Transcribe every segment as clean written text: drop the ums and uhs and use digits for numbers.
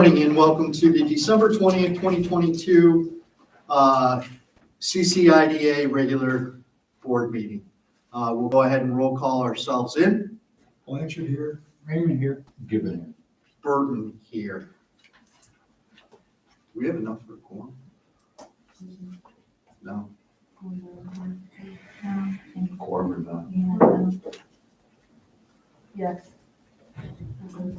Morning and welcome to the December 20th, 2022 CCIDA regular board meeting. We'll go ahead and roll call ourselves in. Blanchard here, Raymond here. Given Burton here. Do we have enough for a quorum? No. quorum or not. Yes.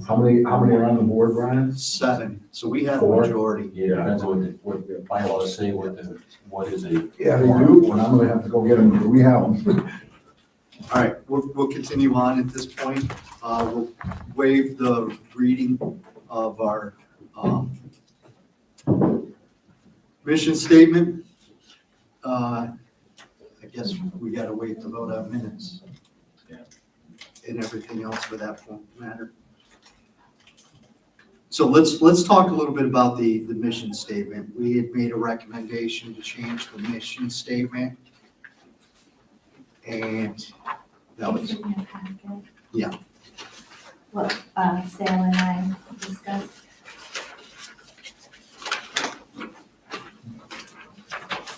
How many are on the board, Brian? 7. So we have a Four. majority. Yeah, depends on what the bylaws say, what is a. Yeah, they do, and I'm gonna have to go get them, we have them. All right, we'll continue on at this point. We'll waive the reading of our mission statement. I guess we gotta wait to vote on minutes. Yeah. And everything else for that matter. So let's talk a little bit about the mission statement. We had made a recommendation to change the mission statement. And that was, yeah. What Sarah and I discussed.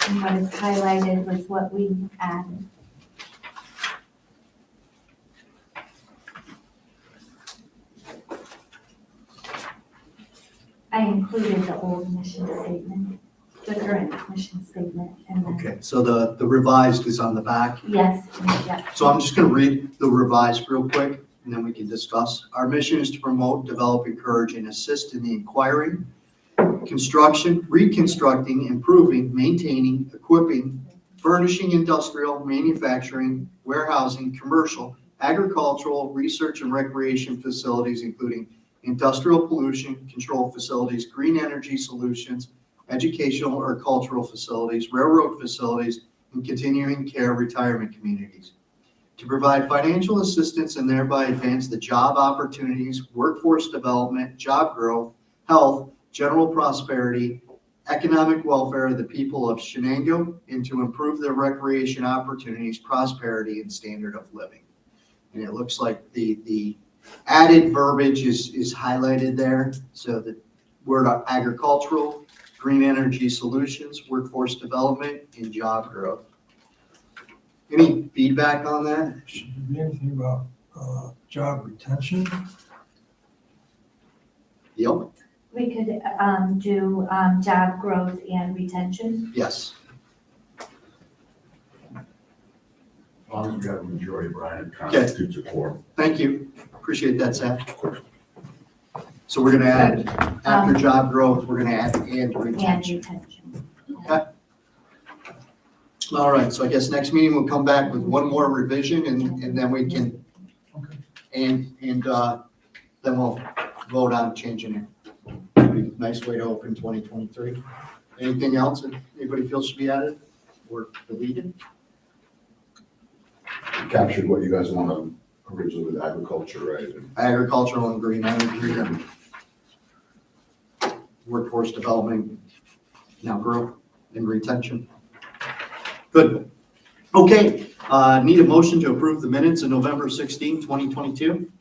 And what is highlighted was what we added. I included the old mission statement, the current mission statement, and then, Okay, so the revised is on the back. yes, yeah. So I'm just going to read the revised real quick, and then we can discuss. Our mission is to promote, develop, encourage, and assist in the acquiring, construction, reconstructing, improving, maintaining, equipping, furnishing, industrial, manufacturing, warehousing, commercial, agricultural, research, and recreation facilities, including industrial pollution control facilities, green energy solutions, educational or cultural facilities, railroad facilities, and continuing care retirement communities. To provide financial assistance and thereby advance the job opportunities, workforce development, job growth, health, general prosperity, economic welfare of the people of Chenango, and to improve their recreation opportunities, prosperity, and standard of living. And it looks like the added verbiage is highlighted there. So the word agricultural, green energy solutions, workforce development, and job growth. Any feedback on that? Should there be anything about job retention? Yep. We could do job growth and retention. Yes. As long as we have a majority, Brian, it constitutes a quorum. Thank you. Appreciate that, Seth. So we're going to add, after job growth, we're going to add and And retention. retention. All right, so I guess next meeting we'll come back with one more revision and then we can, Okay. and then we'll vote on changing it. Nice way to open 2023. Anything else that anybody feels should be added or deleted? Captured what you guys wanted originally with agriculture, right? Agricultural and green energy and workforce development, now growth and retention. Good. Okay, need a motion to approve the minutes of November 16, 2022.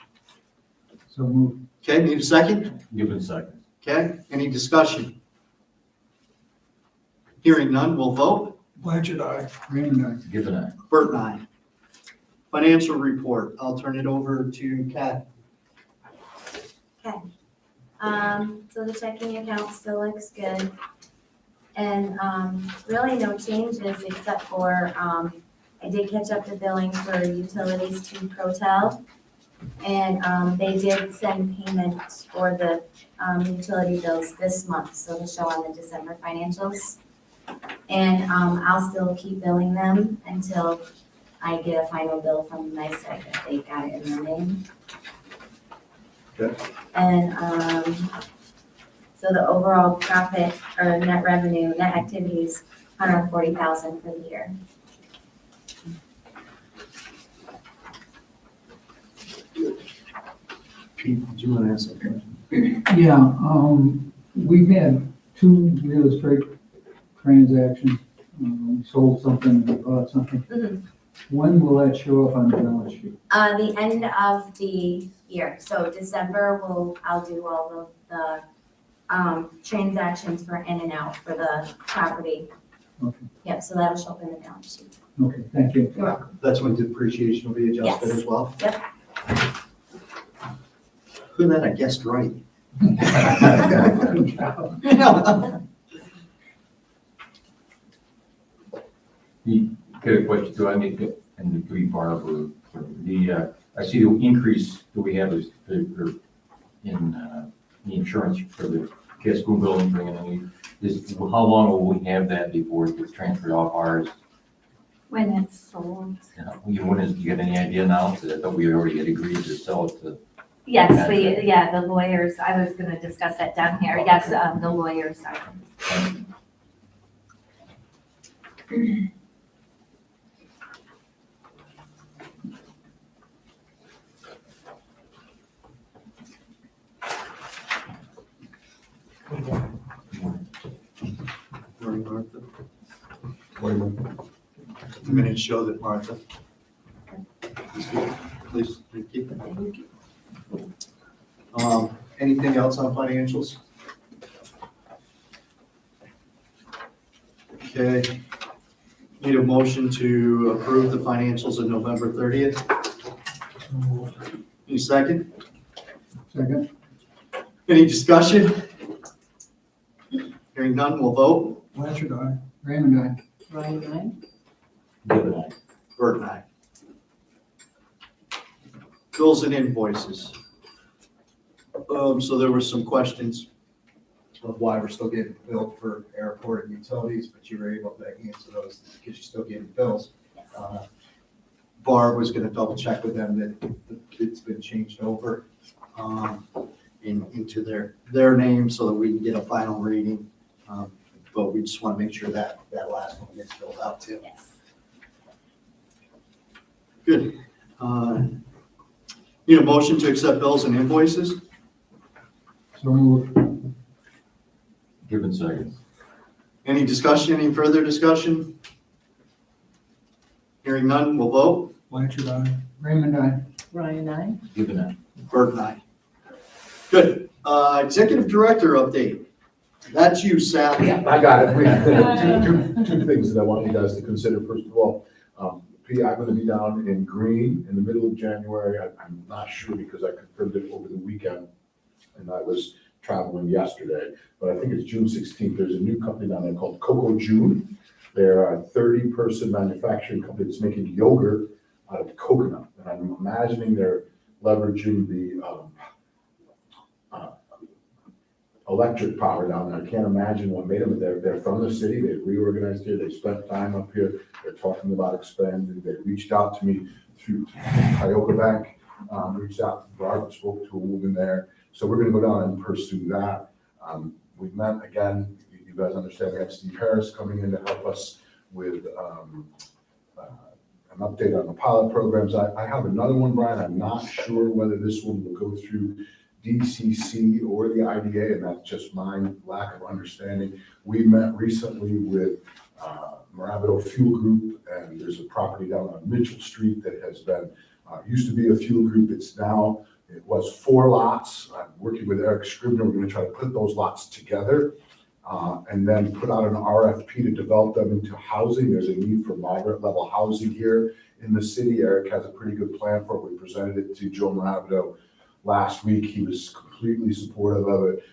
So move. Okay, need a second? Given second. Okay, any discussion? Hearing none, we'll vote. Blanchard, aye. Raymond, aye. Given that. Bert and I. Financial report, I'll turn it over to Kat. Okay, so the checking account still looks good. And, really no changes except for, I did catch up the billing for utilities to Protel. And, they did send payments for the, utility bills this month, so they'll show on the December financials. And, I'll still keep billing them until I get a final bill from NICEAG that they got it in their name. Okay. And, so the overall profit or net revenue, net activities, 140,000 for the year. Pete, did you want to ask something? Yeah, we've had 2 real estate transactions. We sold something, we bought something. Mhm. When will that show up on the balance sheet? The end of the year, so December I'll do all of the transactions for in and out for the property. Okay. Yep, so that'll show up in the balance sheet. Okay, thank you. You're welcome. That's when depreciation will be adjusted Yes. as well? Yep. Who that I guessed right? Get a question too, I mean, and the three Barb, I see the increase that we have is in the insurance for the kids' school building, bringing in, how long will we have that before it gets transferred off ours? When it's sold. You got any idea now? Because I thought we already had agreed to sell it to. Yes, Okay. the lawyers, I was gonna discuss that down here. Yes, the lawyers are. Morning, Martha. Minutes show that Martha. Please, thank you. Anything else on financials? Okay. Need a motion to approve the financials of November 30th. Any second? Second? Any discussion? Hearing none, we'll vote. Blanchard, aye. Raymond, aye. Ryan, Give it on. Bert and I. Bills and invoices. So there were some questions of why we're still getting billed for airport and utilities, but you were able to answer those because you're still getting bills. Barb was gonna double check with them that it's been changed over into their name so that we can get a final reading. But we just want to make sure that last one gets filled out too. Yes. Good. Need a motion to accept bills and invoices? So moved. Given second. Any discussion, any further discussion? Hearing none, we'll vote. Blanchard, aye. Raymond, aye. Ryan, I. Given that. Bert and I. Good. Executive Director update. That's you, Sal. I got it. Two things that I want you guys to consider. First of all, P, I'm gonna be down in Greene in the middle of January. I'm not sure because I confirmed it over the weekend and I was traveling yesterday, but I think it's June 16th. There's a new company down there called Coco June. They're a 30-person manufacturing company that's making yogurt out of coconut. And I'm imagining they're leveraging the electric power down there. I can't imagine what made them. They're from the city. They've reorganized here. They spent time up here. They're talking about expanding. They reached out to me through Tioga Bank, reached out to Barb, spoke to a woman there. So we're going to go down and pursue that. We met again. You guys understand we have Steve Harris coming in to help us with an update on the pilot programs. I have another one, Brian. I'm not sure whether this one will go through DCC or the IDA, and that's just my lack of understanding. We met recently with Moravido Fuel Group, and there's a property down on Mitchell Street that has been, used to be a fuel group. It was 4 lots. I'm working with Eric Scribner. We're going to try to put those lots together and then put out an RFP to develop them into housing. There's a need for moderate level housing here in the city. Eric has a pretty good plan for it. We presented it to Joe Moravido last week. He was completely supportive of it.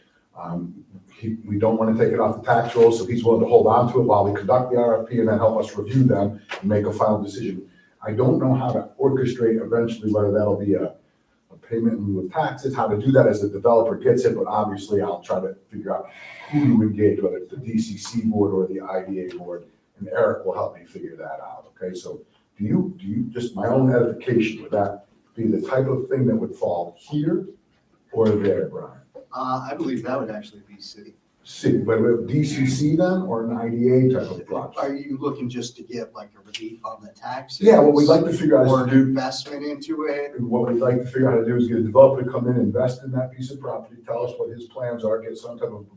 We don't want to take it off the tax roll, so he's willing to hold on to it while we conduct the RFP and then help us review them and make a final decision. I don't know how to orchestrate eventually whether that'll be a payment in lieu of taxes, how to do that as the developer gets it, but obviously I'll try to figure out who to engage, whether it's the DCC board or the IDA board, and Eric will help me figure that out, okay? So do you just my own edification, would that be the type of thing that would fall here or there, Brian? I believe that would actually be city. City, but DCC then, or an IDA type of project? Are you looking just to get like a relief on the taxes? Yeah, what we'd like to figure out Or is an to do, investment into it? what we'd like to figure out how to do is get a developer to come in, invest in that piece of property, tell us what his plans are, get some type of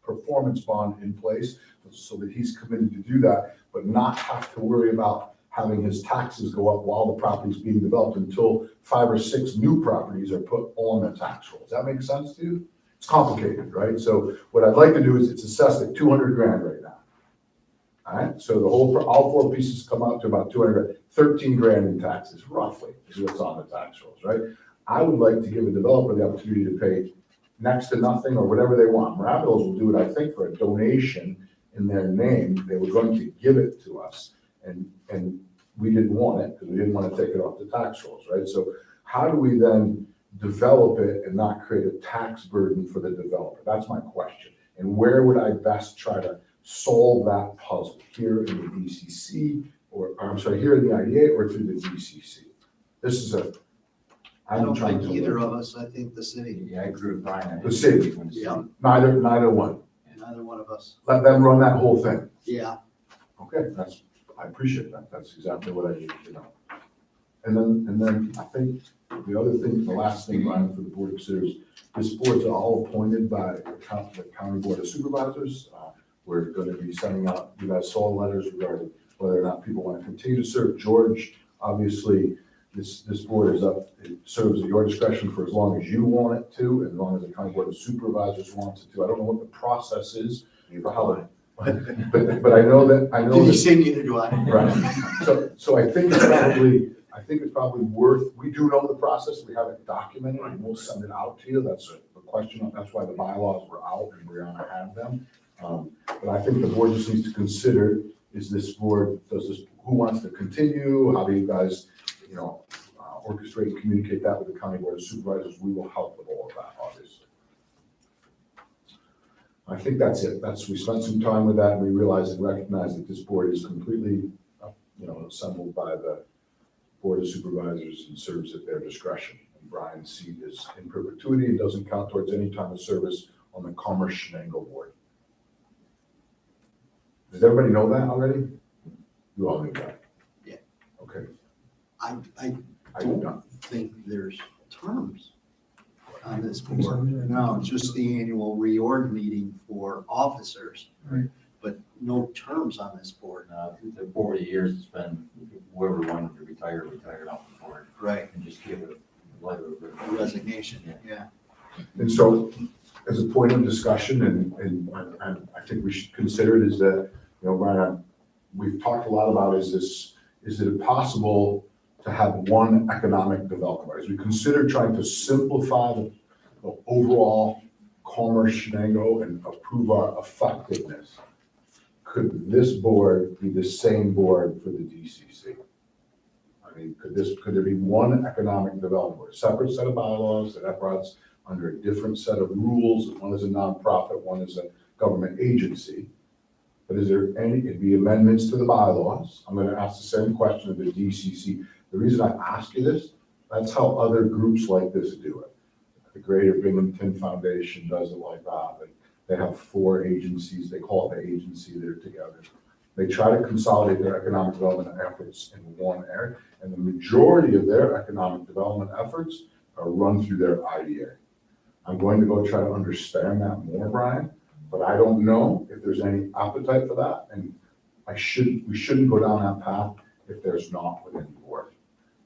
performance bond in place so that he's committed to do that, but not have to worry about having his taxes go up while the property's being developed until 5 or 6 new properties are put on the tax roll. Does that make sense to you? it's complicated, right? So what I'd like to do is it's assessed at 200 grand right now. All right, so all four pieces come out to about 200 grand, 13 grand in taxes, roughly, is what's on the tax rolls, right? I would like to give a developer the opportunity to pay next to nothing or whatever they want. Rapidos will do it, I think, for a donation in their name. They were going to give it to us, and we didn't want it because we didn't want to take it off the tax rolls, right? So how do we then develop it and not create a tax burden for the developer? That's my question. And where would I best try to solve that puzzle? Here in the DCC, or I'm sorry, here in the IDA or through the DCC? This is I I'm don't trying think to. either of us, I think the city, Yeah, I agree with Brian. The city. Yeah. Neither one. neither one of us. Let them run that whole thing. Yeah, Okay, I appreciate that. That's exactly what I need to know. And then I think the other thing, the last thing, Brian, for the board to consider is this board's all appointed by the county board of supervisors. We're going to be sending out, you guys saw letters regarding whether or not people want to continue to serve. George, obviously, this board is up, it serves at your discretion for as long as you want it to, as long as the county board of supervisors wants it to. I don't know what the process is for how, but I know did he that, say neither do I? right. So I think it's probably worth, we do know the process, we have it documented, and we'll send it out to you. That's the question, that's why the bylaws were out and Brianna had them. But I think the board just needs to consider, is this board, who wants to continue? How do you guys, orchestrate and communicate that with the county board of supervisors? We will help with all of that, obviously. I think that's it. We spent some time with that, and we realized and recognized that this board is completely, assembled by the board of supervisors and serves at their discretion. And Brian's seat is in perpetuity and doesn't count towards any time of service on the Commerce Chenango board. Does everybody know that already? You all knew that? Yeah. Okay. I don't think there's terms on this board. No, it's just the annual reorg meeting for officers. Right. But no terms on this board. The 40 years, it's been whoever wanted to retire, retired off the board, Right. and just give it a letter of Resignation, yeah. And so, as a point of discussion, and I think we should consider it, is that, Brian, we've talked a lot about, is it possible to have one economic developer? As we consider trying to simplify the overall Commerce Chenango and improve our effectiveness, could this board be the same board for the DCC? I mean, could there be one economic developer, a separate set of bylaws that operates under a different set of rules? One is a nonprofit, one is a government agency. But is there it'd be amendments to the bylaws? I'm gonna ask the same question of the DCC. The reason I ask you this, that's how other groups like this do it. The Greater Binghamton Foundation does it like that. They have 4 agencies, they call it the agency, they're together. They try to consolidate their economic development efforts in one area, and the majority of their economic development efforts are run through their IDA. I'm going to go try to understand that more, Brian, but I don't know if there's any appetite for that, and we shouldn't go down that path if there's not within the board.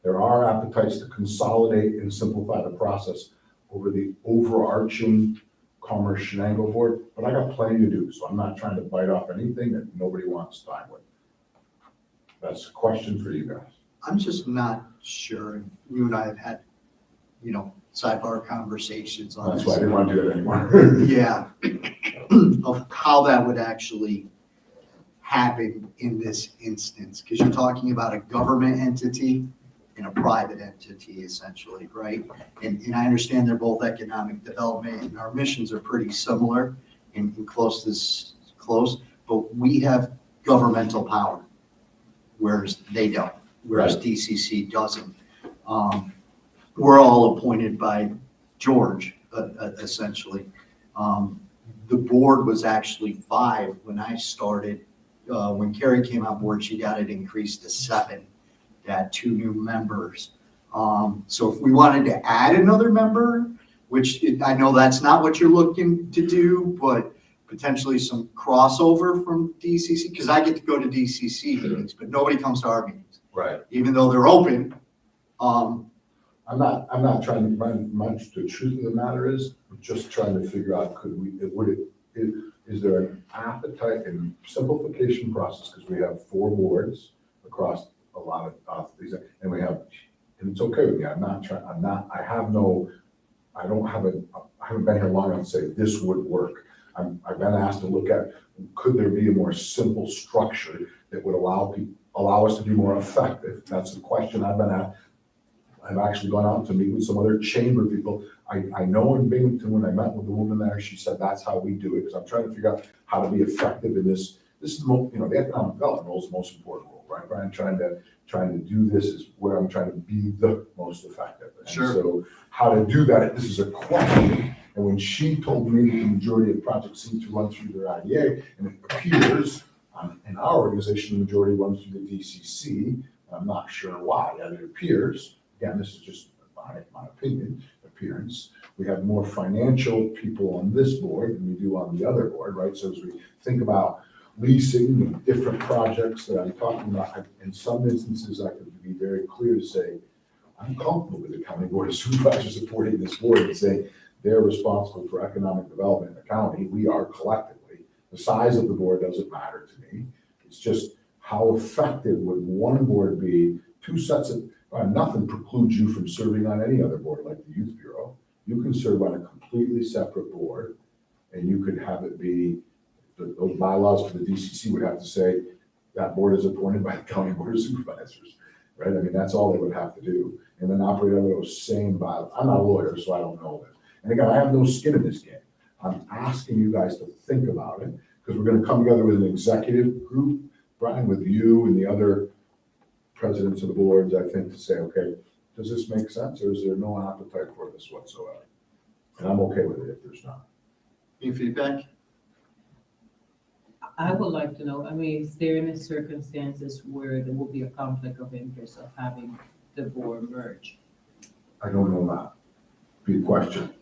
There are appetites to consolidate and simplify the process over the overarching Commerce Chenango board, but I got plenty to do, so I'm not trying to bite off anything that nobody wants time with. That's a question for you guys. I'm just not sure, and you and I have had, sidebar conversations on That's this. why I didn't want to do it anymore. Yeah, of how that would actually happen in this instance, because you're talking about a government entity and a private entity essentially, right? And I understand they're both economic development and our missions are pretty similar and close, but we have governmental power, whereas they don't, whereas Right. DCC doesn't. We're all appointed by George, essentially. The board was actually 5 when I started. When Carrie came on board, she got it increased to 7. Had 2 new members. So if we wanted to add another member, which I know that's not what you're looking to do, but potentially some crossover from DCC, because I get to go to DCC meetings, but nobody comes to our meetings, Right. even though they're open. I'm not trying to run much, the truth of the matter is, we're just trying to figure out, is there an appetite and simplification process, because we have 4 boards across a lot of these, and it's okay with me, I haven't been here long enough to say this would work. I've been asked to look at, could there be a more simple structure that would allow us to be more effective? That's the question I've been asked. I've actually gone out to meet with some other chamber people. I know in Binghamton, when I met with the woman there, she said that's how we do it, because I'm trying to figure out how to be effective in this. This is the economic development role is the most important role, right, Brian? Trying to do this is where I'm trying to be the most effective. And Sure. so how to do that, this is a question. And when she told me the majority of projects seem to run through their IDA, and it appears in our organization, the majority runs through the DCC. I'm not sure why, and it appears, again, this is just my opinion, appearance. We have more financial people on this board than we do on the other board, right? So as we think about leasing and different projects that I'm talking about, in some instances, I could be very clear to say, I'm comfortable with the county board of supervisors supporting this board and saying they're responsible for economic development in the county. We are collectively. The size of the board doesn't matter to me. It's just how effective would one board be? 2 sets of, nothing precludes you from serving on any other board like the Youth Bureau. You can serve on a completely separate board, and you could have it be, those bylaws for the DCC would have to say that board is appointed by the county board of supervisors, right? I mean, that's all they would have to do. And then operate under those same bylaws. I'm not a lawyer, so I don't know this. And again, I have no skin in this game. I'm asking you guys to think about it, because we're going to come together with an executive group, Brian, with you and the other presidents of the boards, I think, to say, okay, does this make sense, or is there no appetite for this whatsoever? And I'm okay with it if there's not. Any feedback? I would like to know, I mean, is there any circumstances where there will be a conflict of interest of having the board merge? I don't know that. Be a question.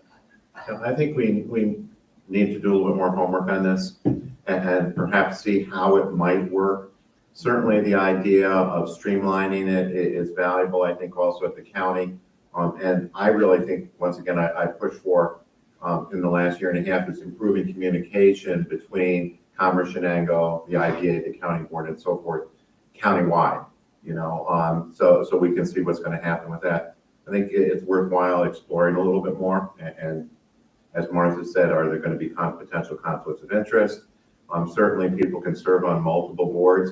Yeah, I think we need to do a little bit more homework on this and perhaps see how it might work. Certainly the idea of streamlining it is valuable, I think, also at the county. And I really think, once again, I pushed for in the last year and a half is improving communication between Commerce Chenango, the IDA, the county board, and so forth, countywide, so we can see what's going to happen with that. I think it's worthwhile exploring a little bit more. And as Martha said, are there going to be potential conflicts of interest? Certainly people can serve on multiple boards.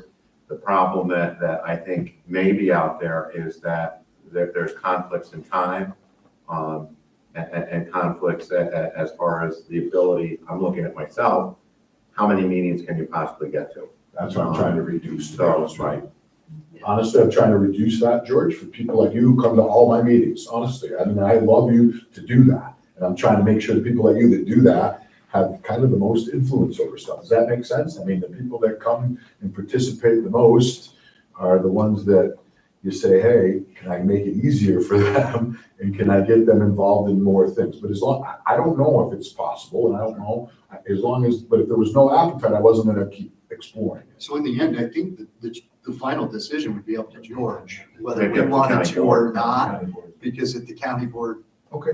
The problem that I think may be out there is that there's conflicts in time and conflicts as far as the ability. I'm looking at myself. How many meetings can you possibly get to? That's what I'm trying to reduce. So, right. Honestly, I'm trying to reduce that, George, for people like you who come to all my meetings, honestly. I mean, I love you to do that. And I'm trying to make sure the people like you that do that have kind of the most influence over stuff. Does that make sense? I mean, the people that come and participate the most are the ones that you say, hey, can I make it easier for them? And can I get them involved in more things? But I don't know if it's possible, and I don't know, but if there was no appetite, I wasn't going to keep exploring it. So in the end, I think the final decision would be up to George, whether Maybe we up to wanted county to or board. not, because if the county board Okay.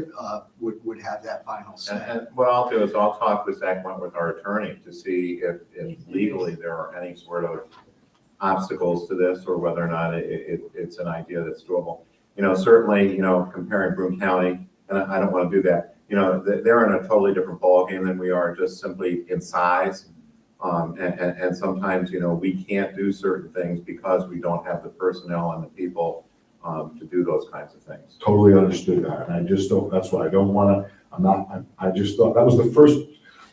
would have that final say. And what I'll do is I'll talk with Zach Went with our attorney to see if legally there are any sort of obstacles to this, or whether or not it's an idea that's doable. Certainly, comparing Broome County, and I don't want to do that. They're in a totally different ballgame than we are, just simply in size. And sometimes, we can't do certain things because we don't have the personnel and the people to do those kinds of things. Totally understood that. And I just don't, that's why I don't want to, I just thought that was the first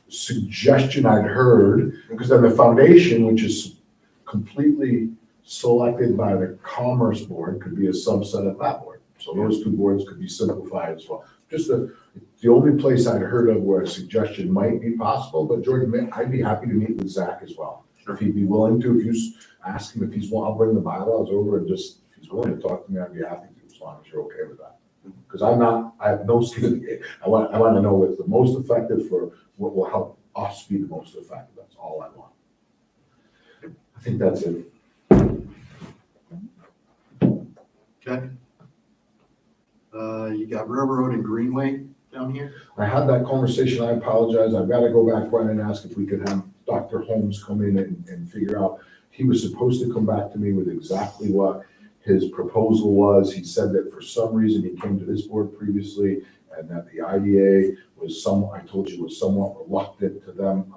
suggestion I'd heard, because then the foundation, which is completely selected by the Commerce Board, could be a subset of that board. So those 2 boards could be simplified as well. Just the only place I'd heard of where a suggestion might be possible, but George, I'd be happy to meet with Zach as well. Sure. If he'd be willing to, if you ask him if he's, I'll bring the bylaws over and just, if he's willing to talk to me, I'd be happy to, as long as you're okay with that. Because I have no skin in the game. I want to know what's the most effective for what will help us be the most effective. That's all I want. I think that's it. Okay. You got Railroad and Greenway down here? I had that conversation, I apologize, I've got to go back, Brian, and ask if we could have Dr. Holmes come in and figure out. He was supposed to come back to me with exactly what his proposal was. He said that for some reason he came to this board previously, and that the IDA was I told you, was somewhat reluctant to them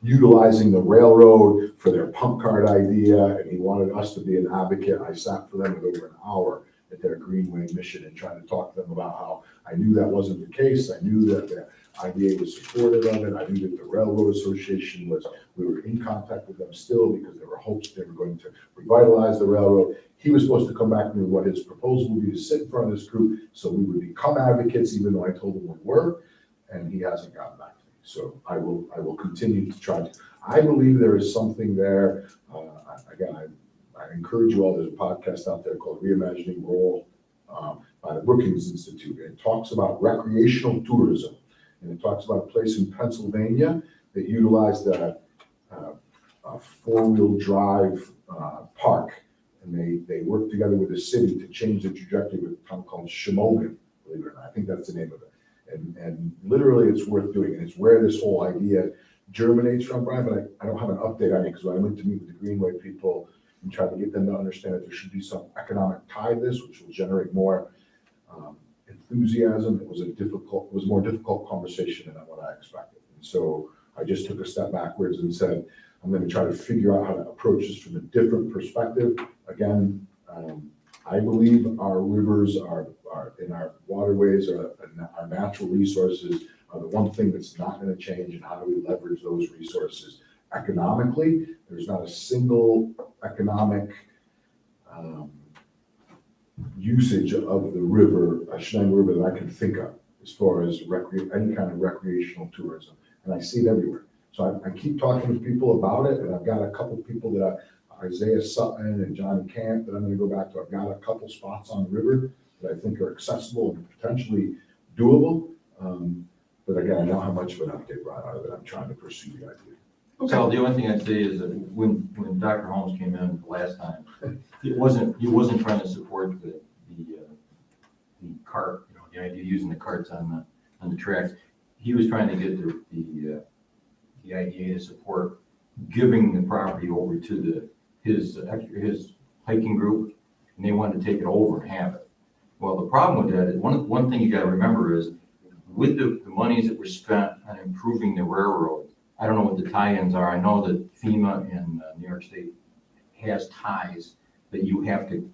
utilizing the railroad for their pump card idea, and he wanted us to be an advocate. I sat for them for over an hour at their Greenway mission and trying to talk to them about how I knew that wasn't the case. I knew that the IDA was supportive of it. I knew that the Railroad Association we were in contact with them still because there were hopes they were going to revitalize the railroad. He was supposed to come back to me with what his proposal would be to sit in front of this group so we would become advocates, even though I told him we were, and he hasn't gotten back to me. So I will continue to try to. I believe there is something there. Again, I encourage you all. There's a podcast out there called Reimagining Rural by the Brookings Institute. And it talks about recreational tourism, and it talks about a place in Pennsylvania that utilized a four-wheel drive park, and they worked together with the city to change the trajectory of a town called Chemogan, believe it or not. I think that's the name of it. And literally it's worth doing. And it's where this whole idea germinates from, Brian, but I don't have an update on it because when I went to meet with the Greenway people and tried to get them to understand that there should be some economic tie to this, which will generate more enthusiasm. It was a more difficult conversation than what I expected. And so I just took a step backwards and said, I'm going to try to figure out how to approach this from a different perspective. Again, I believe our rivers are in our waterways, our natural resources are the one thing that's not going to change, and how do we leverage those resources economically? There's not a single economic usage of the river, Chenango River, that I can think of as far as any kind of recreational tourism, and I see it everywhere. So I keep talking to people about it, and I've got a couple people that Isaiah Sutton and Johnny Camp that I'm going to go back to. I've got a couple spots on the river that I think are accessible and potentially doable. But again, I don't have much of an update right out of it. I'm trying to pursue the idea. So the only thing I'd say is that when Dr. Holmes came in the last time, he wasn't trying to support the cart, the idea of using the carts on the tracks. He was trying to get the IDA to support giving the property over to his hiking group, and they wanted to take it over and have it. Well, the problem with that is one thing you got to remember is with the monies that were spent on improving the railroad, I don't know what the tie-ins are. I know that FEMA in New York State has ties that you have to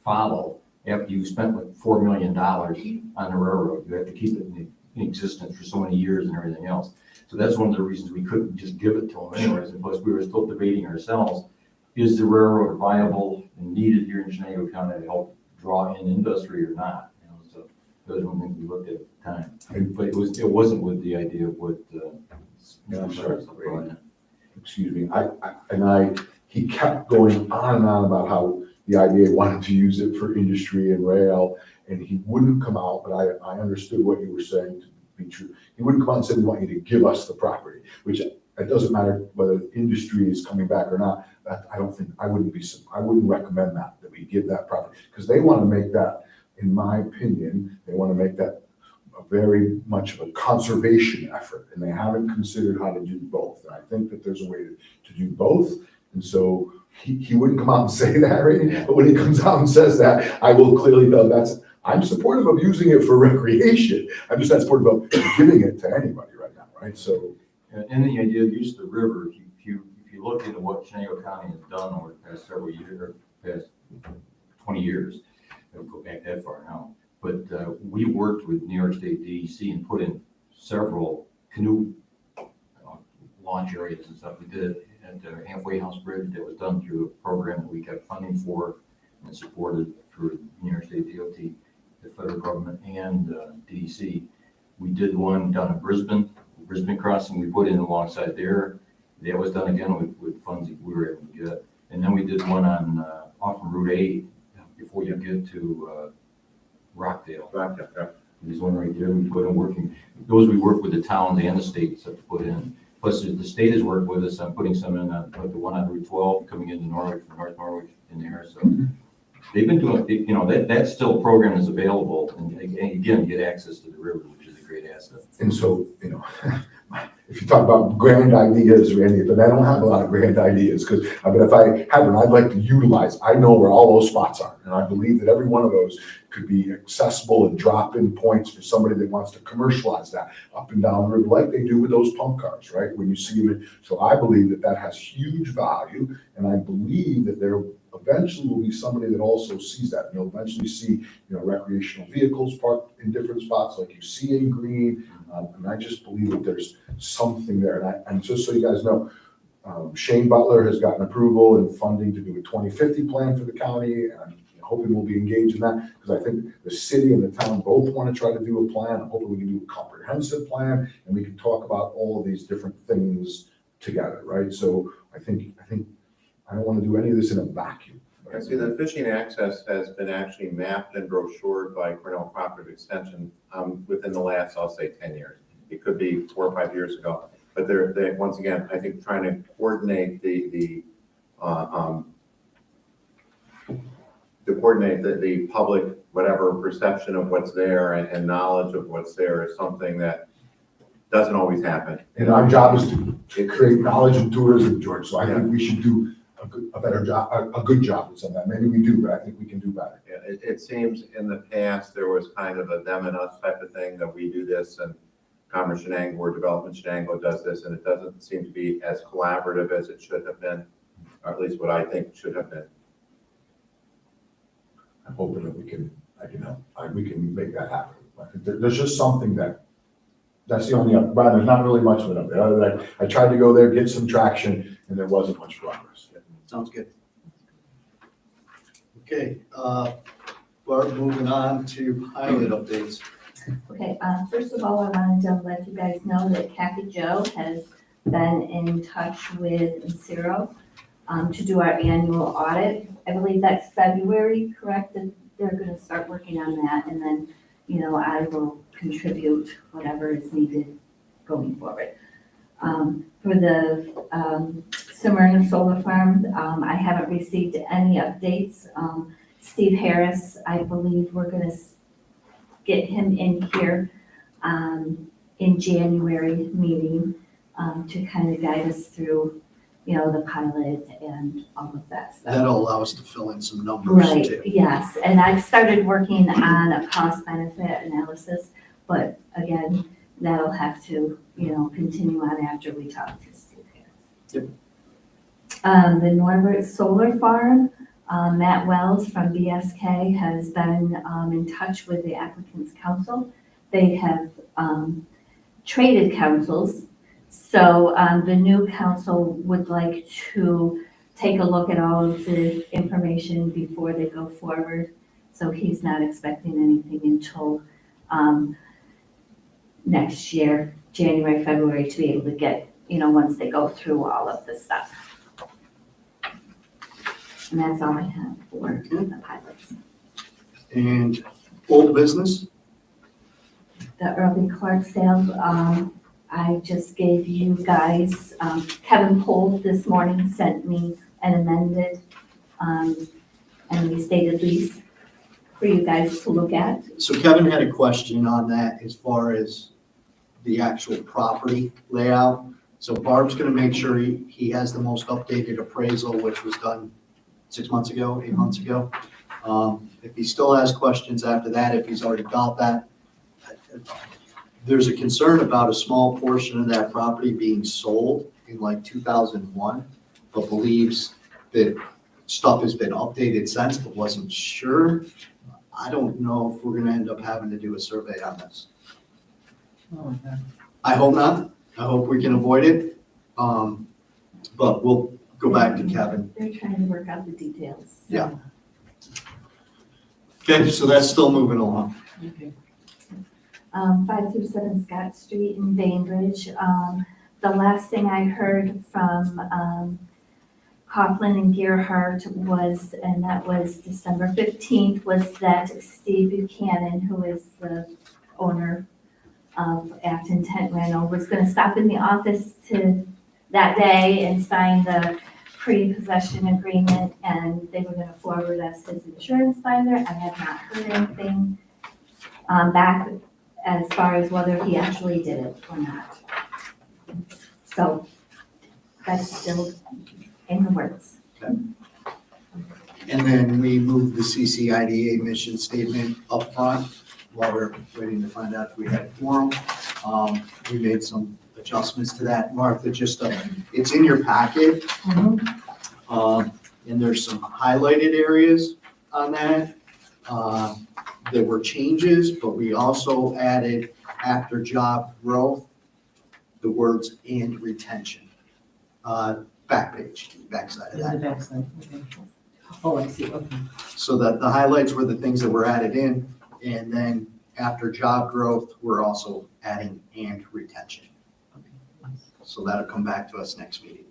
follow after you spent like $4 million on the railroad. You have to keep it in existence for so many years and everything else. So that's one of the reasons we couldn't just give it to them anyways. And plus, we were still debating ourselves, is the railroad viable and needed here in Chenango County to help draw in industry or not? So that was one thing we looked at the time. But it wasn't with the idea of what. I'm sorry. Excuse me. He kept going on and on about how the IDA wanted to use it for industry and rail, and he wouldn't come out, but I understood what you were saying to be true. He wouldn't come out and say, we want you to give us the property, which it doesn't matter whether industry is coming back or not. I wouldn't recommend that we give that property, because they want to make that, in my opinion, they want to make that a very much of a conservation effort, and they haven't considered how to do both. And I think that there's a way to do both. And so he wouldn't come out and say that, right? But when he comes out and says that, I will clearly know I'm supportive of using it for recreation. I'm just not supportive of giving it to anybody right now, right? So, and the idea of use of the river, if you look into what Chenango County has done over the past several years, or past 20 years, I don't go back that far now, but we worked with New York State DEC and put in several canoe launch areas and stuff. We did it at the Halfway House Bridge. That was done through a program that we got funding for and supported through New York State DOT, the federal government, and DEC. We did one down in Brisbane Crossing. We put in alongside there. That was done again with funds that we were able to get. And then we did one on off of Route 8 before you get to Rockdale. There's one right there. We put in working. Those we work with the towns and the states to put in. Plus, the state has worked with us on putting some in, like the one on Route 12 coming into Norwich, from North Norwich in there. So they've been doing, you know, that still program is available, and again, get access to the river, which is a great asset. And so, you know, if you talk about grand ideas, Randy, but I don't have a lot of grand ideas, because, I mean, if I had one, I'd like to utilize, I know where all those spots are, and I believe that every one of those could be accessible and drop-in points for somebody that wants to commercialize that up and down the river, like they do with those pump cars, right? When you see them, so I believe that that has huge value, and I believe that there eventually will be somebody that also sees that. You'll eventually see, you know, recreational vehicles parked in different spots like you see in Green. And I just believe that there's something there. And just so you guys know, Shane Butler has gotten approval and funding to do a 2050 plan for the county. And I'm hoping we'll be engaged in that, because I think the city and the town both want to try to do a plan. I'm hoping we can do a comprehensive plan, and we can talk about all of these different things together, right? So I think I don't want to do any of this in a vacuum. Yeah, see, the fishing access has been actually mapped and brochured by Cornell Cooperative Extension within the last, I'll say, 10 years. It could be 4 or 5 years ago. But they're once again, I think, trying to coordinate the public, whatever perception of what's there and knowledge of what's there is something that doesn't always happen. And our job is to create knowledge and tourism, George. So I think we should do a better job, a good job with some of that. Maybe we do, but I think we can do better. Yeah, it seems in the past, there was kind of a them and us type of thing, that we do this and Commerce Chenango or Development Chenango does this, and it doesn't seem to be as collaborative as it should have been, or at least what I think should have been. I'm hoping that we can make that happen. I think there's just something that's the only, Brian, there's not really much of it up there. Other than I tried to go there, get some traction, and there wasn't much progress. Sounds good. Okay, Barb, moving on to pilot updates. Okay, first of all, I wanted to let you guys know that Kathy Joe has been in touch with Insero to do our annual audit. I believe that's February, correct? That they're gonna start working on that, and then, you know, I will contribute whatever is needed going forward. For the Smyrna Solar Farm, I haven't received any updates. Steve Harris, I believe we're gonna get him in here in January meeting to kind of guide us through, you know, the pilot and all of that stuff. That'll allow us to fill in some numbers Right, too. yes, and I've started working on a cost benefit analysis, but again, that'll have to, you know, continue on after we talk to Steve Harris. Yep. The Norbert Solar Farm, Matt Wells from BSK has been in touch with the applicant's council. They have traded councils, so the new council would like to take a look at all of the information before they go forward. So he's not expecting anything until next year, January, February, to be able to get, you know, once they go through all of the stuff. And that's all I have for the pilots. And old business, The early Clark sale, I just gave you guys, Kevin Pohl this morning sent me an amended and restated lease for you guys to look at. so Kevin had a question on that as far as the actual property layout. So Barb's gonna make sure he has the most updated appraisal, which was done 6 months ago, 8 months ago. If he still has questions after that, if he's already got that, there's a concern about a small portion of that property being sold in like 2001, but believes that stuff has been updated since, but wasn't sure. I don't know if we're gonna end up having to do a survey on this. Oh, okay. I hope not. I hope we can avoid it. But we'll go back to Kevin. They're trying to work out the details. Yeah. Okay, so that's still moving along. Okay. 5 through 7 Scott Street in Bainbridge. The last thing I heard from Coughlin and Gerhardt was, and that was December 15th, was that Steve Buchanan, who is the owner of Acton Tent Rental, was gonna stop in the office that day and sign the pre-possession agreement, and they were gonna forward us his insurance binder. I have not heard anything back as far as whether he actually did it or not. So that's still in the works. And then we moved the CCIDA mission statement up front while we're waiting to find out if we had quorum. We made some adjustments to that. Martha, it's in your packet. And there's some highlighted areas on that. There were changes, but we also added after job growth, the words and retention. Back page, backside of On the that. backside, okay. Oh, I see, okay. So that the highlights were the things that were added in, and then after job growth, we're also adding and retention. So that'll come back to us next meeting.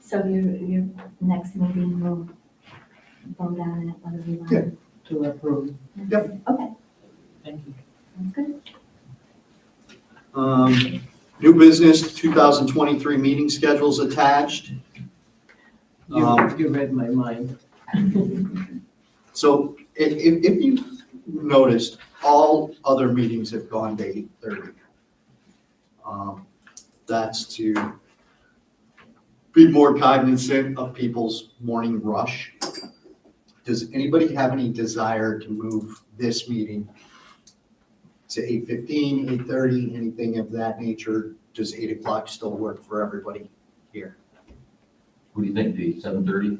So your next meeting will vote on it, whether we want. Yeah. To approve, Yep. Okay, thank you. that's good. New business, 2023 meeting schedules attached. You read my mind. So if you noticed, all other meetings have gone to 8:30. That's to be more cognizant of people's morning rush. Does anybody have any desire to move this meeting to 8:15, 8:30, anything of that nature? Does 8 o'clock still work for everybody here? What do you think, Dee, 7:30?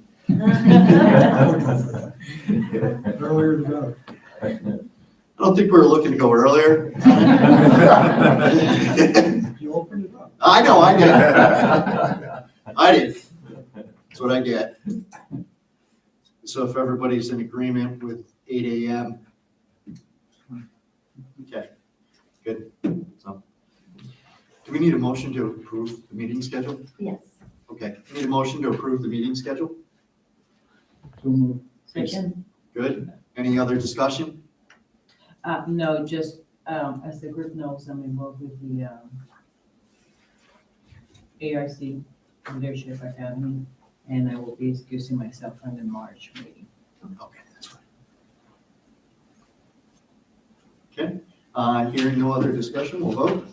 Earlier the better. I don't think we were looking to go earlier. You opened it up. I know, I did. I did. That's what I get. So if everybody's in agreement with 8 AM. Okay, good. So, do we need a motion to approve the meeting schedule? Yes. Okay, need a motion to approve the meeting schedule? So moved. Second, Good. Any other discussion? no, just, as the group knows, I'm involved with the, ARC Leadership Academy, and I will be excusing myself from the March meeting. Okay, that's fine. Okay, hearing no other discussion, we'll vote.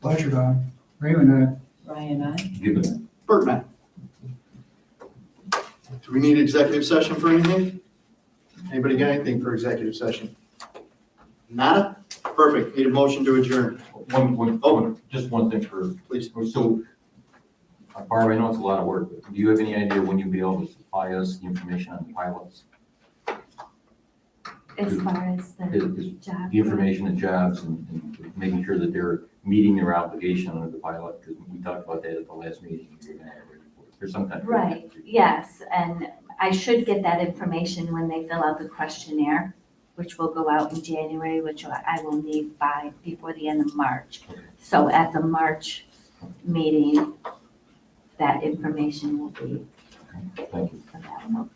Pleasure, Don. Raymond, Ryan, I. Given Bergman. Do we need executive session for anything? Anybody got anything for executive session? Nada? Perfect. Need a motion to adjourn. just one thing for, Please. so, Barb, I know it's a lot of work, but do you have any idea when you'll be able to supply us the information on the pilots? As far as the Is job. the information and jobs and making sure that they're meeting their obligation under the pilot, because we talked about that at the last meeting. There's some kind of. Right, yes, and I should get that information when they fill out the questionnaire, which will go out in January, which I will need before the end of March. So at the March meeting, that information will be Thank you. available.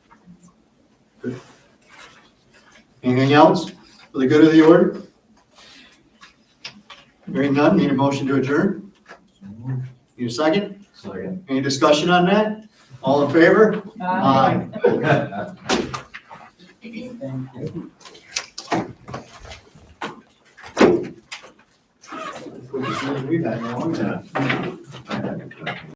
Anything else for the good of the order? Hearing none, need a motion to adjourn? Need a second? Second. Any discussion on that? All in favor? Aye. Thank you. We've had a long time.